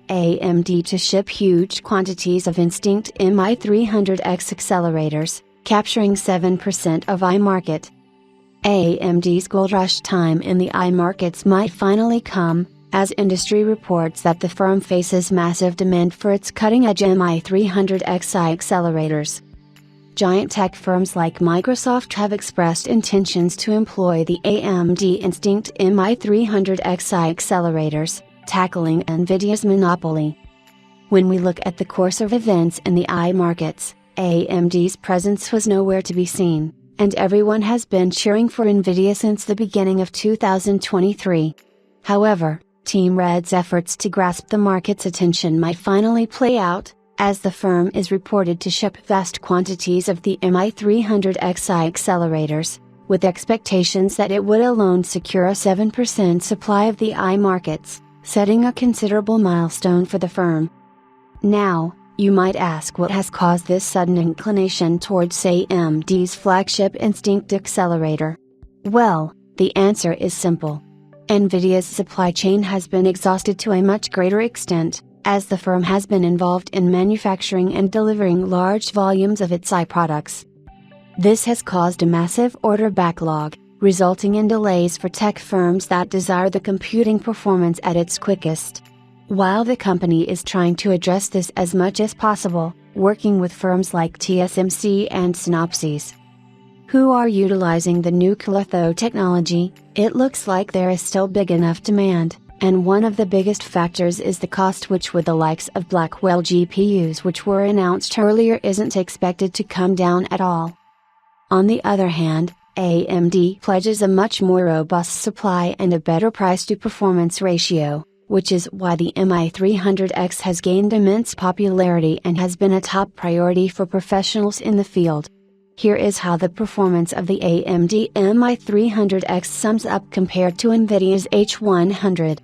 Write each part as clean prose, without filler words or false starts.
AMD to ship huge quantities of Instinct MI300X accelerators, capturing 7% of iMarket. AMD's gold rush time in the iMarkets might finally come, as industry reports that the firm faces massive demand for its cutting-edge MI300X accelerators. Giant tech firms like Microsoft have expressed intentions to employ the AMD Instinct MI300X accelerators, tackling NVIDIA's monopoly. When we look at the course of events in the iMarkets, AMD's presence was nowhere to be seen, and everyone has been cheering for NVIDIA since the beginning of 2023. However, Team Red's efforts to grasp the market's attention might finally play out, as the firm is reported to ship vast quantities of the MI300X accelerators, with expectations that it would alone secure a 7% supply of the iMarkets, setting a considerable milestone for the firm. Now, you might ask what has caused this sudden inclination towards AMD's flagship Instinct accelerator. Well, the answer is simple. NVIDIA's supply chain has been exhausted to a much greater extent, as the firm has been involved in manufacturing and delivering large volumes of its products. This has caused a massive order backlog, resulting in delays for tech firms that desire the computing performance at its quickest. While the company is trying to address this as much as possible, working with firms like TSMC and Synopsys, who are utilizing the new litho technology, it looks like there is still big enough demand, and one of the biggest factors is the cost, which with the likes of Blackwell GPUs which were announced earlier isn't expected to come down at all. On the other hand, AMD pledges a much more robust supply and a better price-to-performance ratio, which is why the MI300X has gained immense popularity and has been a top priority for professionals in the field. Here is how the performance of the AMD MI300X sums up compared to NVIDIA's H100.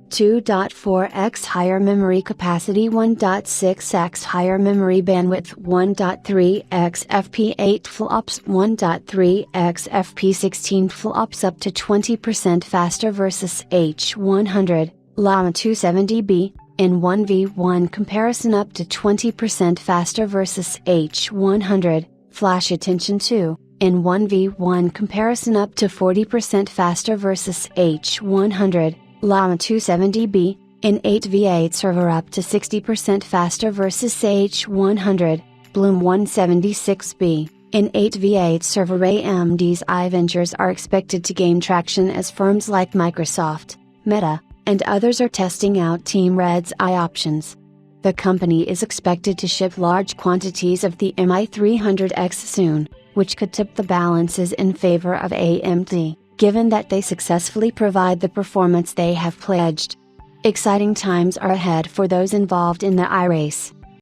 2.4x higher memory capacity, 1.6x higher memory bandwidth, 1.3x FP8 flops, 1.3x FP16 flops, up to 20% faster versus H100, Llama 270B, in 1v1 comparison up to 20% faster versus H100, Flash attention 2, in 1v1 comparison up to 40% faster versus H100, Llama 270B, in 8v8 server up to 60% faster versus H100, Bloom 176B, in 8v8 server. AMD's iVentures are expected to gain traction as firms like Microsoft, Meta, and others are testing out Team Red's options. The company is expected to ship large quantities of the MI300X soon, which could tip the balances in favor of AMD, given that they successfully provide the performance they have pledged. Exciting times are ahead for those involved in the iRace.